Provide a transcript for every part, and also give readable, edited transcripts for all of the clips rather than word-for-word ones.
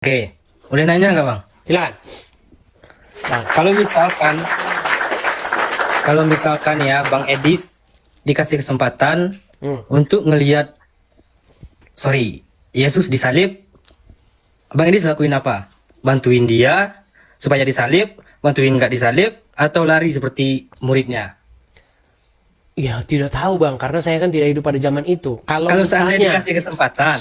Oke, boleh nanya nggak bang? Silakan. Bang, kalau misalkan ya Bang Edis dikasih kesempatan untuk ngelihat, Yesus disalib, Bang Edis lakuin apa? Bantuin dia supaya disalib, bantuin nggak disalib, atau lari seperti muridnya? Ya tidak tahu bang, karena saya kan tidak hidup pada zaman itu. Kalau Kalau seandainya misalnya dikasih kesempatan,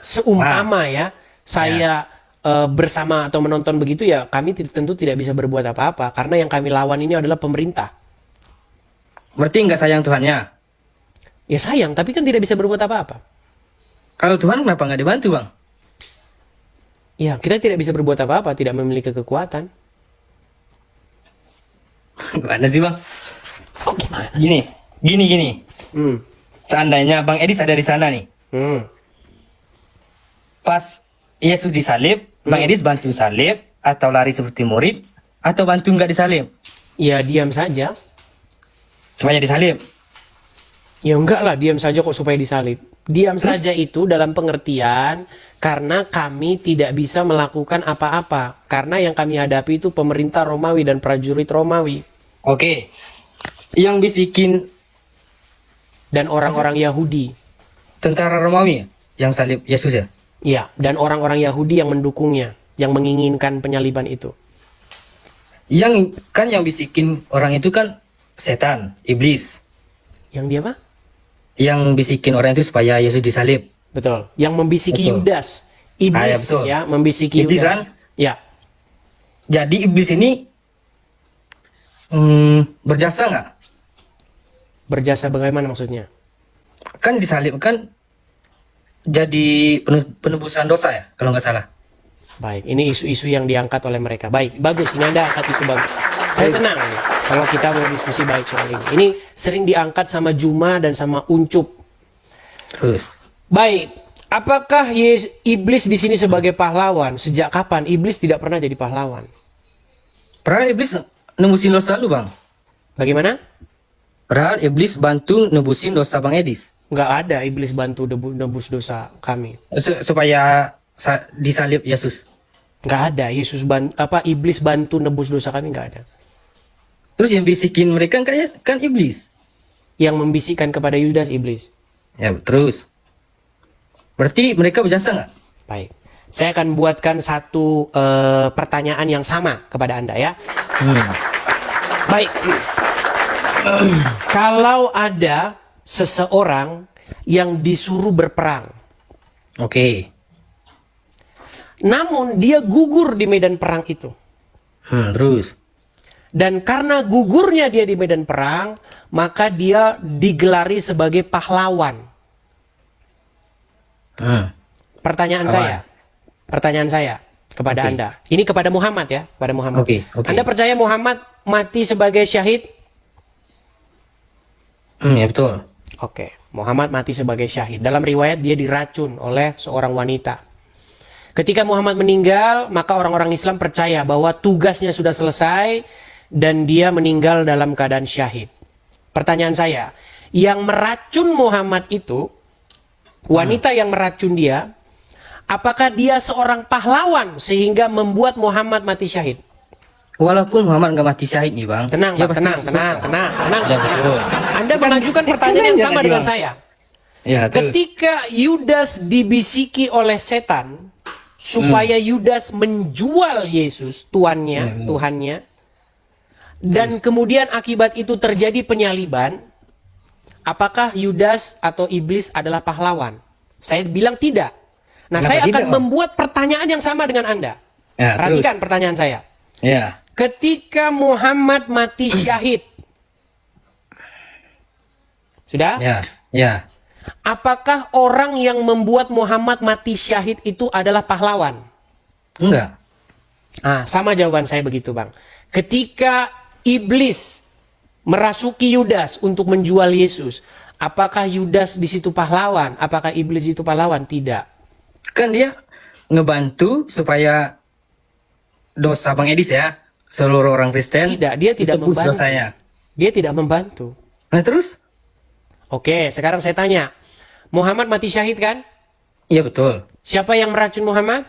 seumpama ya, saya bersama atau menonton begitu ya, kami tentu tidak bisa berbuat apa-apa. Karena yang kami lawan ini adalah pemerintah. berarti nggak sayang Tuhannya. Ya sayang, tapi kan tidak bisa berbuat apa-apa. Kalau Tuhan kenapa nggak dibantu bang? Ya, kita tidak bisa berbuat apa-apa, tidak memiliki kekuatan. Gimana sih bang? Kok gimana? Gini. Hmm. Seandainya Bang Edis ada di sana nih, Hmm. pas Yesus disalib, Bang Edis bantu salib, atau lari seperti murid, atau bantu nggak disalib, Ya diam saja. supaya disalib. Ya enggak lah, diam saja kok supaya disalib. Diam saja itu dalam pengertian karena kami tidak bisa melakukan apa-apa. Karena yang kami hadapi itu pemerintah Romawi dan prajurit Romawi. Oke, yang bisikin Dan orang-orang Yahudi. tentara Romawi yang salib Yesus ya? Ya, dan orang-orang Yahudi yang mendukungnya. Yang menginginkan penyaliban itu. Yang bisikin orang itu kan setan, iblis. Yang dia apa? Yang bisikin orang itu supaya Yesus disalib. Betul. Yang membisiki Betul. Yudas. Ya, Iblis betul. ya, membisiki Iblis Yudas. kan? Ya. Jadi iblis ini berjasa nggak? Berjasa bagaimana maksudnya? Kan disalib kan jadi penebusan dosa ya, kalau nggak salah. Baik, ini isu-isu yang diangkat oleh mereka. Baik, bagus. Ini Anda angkat isu bagus. Saya senang nih, kalau kita mau diskusi baik soal ini. Ini sering diangkat sama Juma dan sama Uncup. Terus, Baik, apakah iblis di sini sebagai pahlawan? Sejak kapan iblis tidak pernah jadi pahlawan? padahal iblis nembusin dosa lu bang. Bagaimana? Padahal iblis bantu nebusin dosa Bang Edis. Nggak ada iblis bantu nebus dosa kami. Supaya disalib Yesus. Nggak ada iblis bantu nebus dosa kami, nggak ada. Terus yang bisikin mereka kan iblis. Yang membisikkan kepada Yudas iblis. Ya terus. Berarti mereka berjasa nggak? Baik. Saya akan buatkan satu pertanyaan yang sama kepada Anda ya. Baik. Kalau ada seseorang yang disuruh berperang, Oke. namun dia gugur di medan perang itu. Terus. Dan karena gugurnya dia di medan perang, maka dia digelari sebagai pahlawan. Pertanyaan saya kepada Oke. Anda. Ini kepada Muhammad ya, kepada Muhammad. Oke. Anda percaya Muhammad mati sebagai syahid? Ya betul. Oke, Muhammad mati sebagai syahid. Dalam riwayat dia diracun oleh seorang wanita. Ketika Muhammad meninggal, maka orang-orang Islam percaya bahwa tugasnya sudah selesai dan dia meninggal dalam keadaan syahid. Pertanyaan saya, yang meracun Muhammad itu, wanita yang meracun dia, apakah dia seorang pahlawan sehingga membuat Muhammad mati syahid? Walaupun Muhammad nggak mati syahid nih bang. Tenang, ya Pak, pasti tenang. masuk surga. Ya betul. Anda mengajukan pertanyaan yang sama dengan saya. Ya terus. Ketika Yudas dibisiki oleh setan supaya Yudas menjual Yesus Tuhannya, dan kemudian akibat itu terjadi penyaliban, apakah Yudas atau iblis adalah pahlawan? Saya bilang tidak. Nah, Kenapa saya akan tidak, Bang? membuat pertanyaan yang sama dengan Anda. Ya, Perhatikan pertanyaan saya. Ya. Ketika Muhammad mati syahid, sudah? Ya. Apakah orang yang membuat Muhammad mati syahid itu adalah pahlawan? Enggak. Ah, sama jawaban saya begitu, Bang. Ketika iblis merasuki Yudas untuk menjual Yesus, apakah Yudas di situ pahlawan? Apakah iblis itu pahlawan? Tidak. Kan dia ngebantu supaya dosa Bang Edis ya, seluruh orang Kristen Tidak, dia tidak ditebus membantu. dosanya. Dia tidak membantu. Nah terus? Oke, sekarang saya tanya. Muhammad mati syahid kan? Iya betul. Siapa yang meracun Muhammad?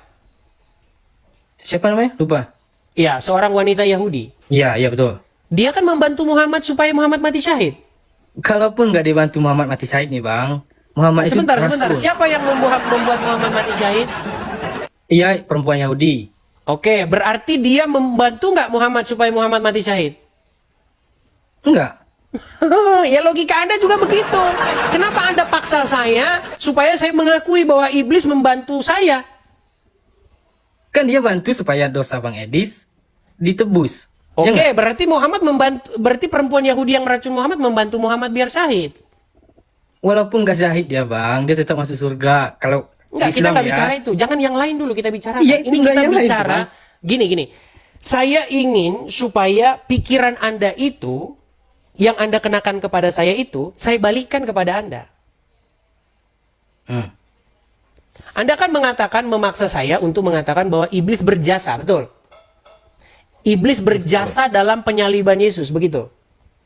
Siapa namanya? Lupa. Ya, seorang wanita Yahudi. Iya, iya betul. Dia kan membantu Muhammad supaya Muhammad mati syahid. Kalaupun nggak dibantu Muhammad mati syahid nih bang, Muhammad itu Sebentar. rasul. Siapa yang membuat Muhammad mati syahid? Iya, perempuan Yahudi. Oke, berarti dia membantu nggak Muhammad supaya Muhammad mati syahid? Enggak. Ya logika Anda juga begitu. Kenapa Anda paksa saya supaya saya mengakui bahwa iblis membantu saya? Kan dia bantu supaya dosa Bang Edis ditebus. Ya Oke, nggak? berarti Muhammad membantu, berarti perempuan Yahudi yang meracun Muhammad membantu Muhammad biar syahid. Walaupun nggak syahid dia bang, dia tetap masuk surga. Kalau Enggak, kita Islam nggak ya. bicara itu. Jangan yang lain dulu kita bicara. Iya, Ini enggak kita yang lain, bicara gini. Saya ingin supaya pikiran Anda itu yang Anda kenakan kepada saya itu, saya balikkan kepada Anda. Hmm. Anda kan memaksa saya untuk mengatakan bahwa iblis berjasa, betul? Iblis berjasa dalam penyaliban Yesus, begitu?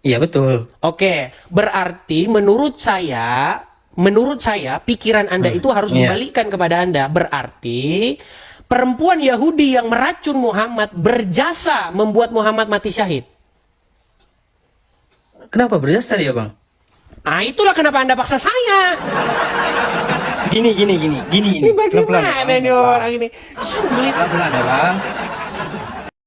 Iya betul. Oke, berarti menurut saya pikiran Anda itu harus Iya. dibalikkan kepada Anda. Berarti perempuan Yahudi yang meracun Muhammad berjasa membuat Muhammad mati syahid. Kenapa berjasa dia bang? Ah, itulah kenapa Anda paksa saya. Gini. Ini bagaimana nih orang ini? Sulit. Pelan-pelan ya bang.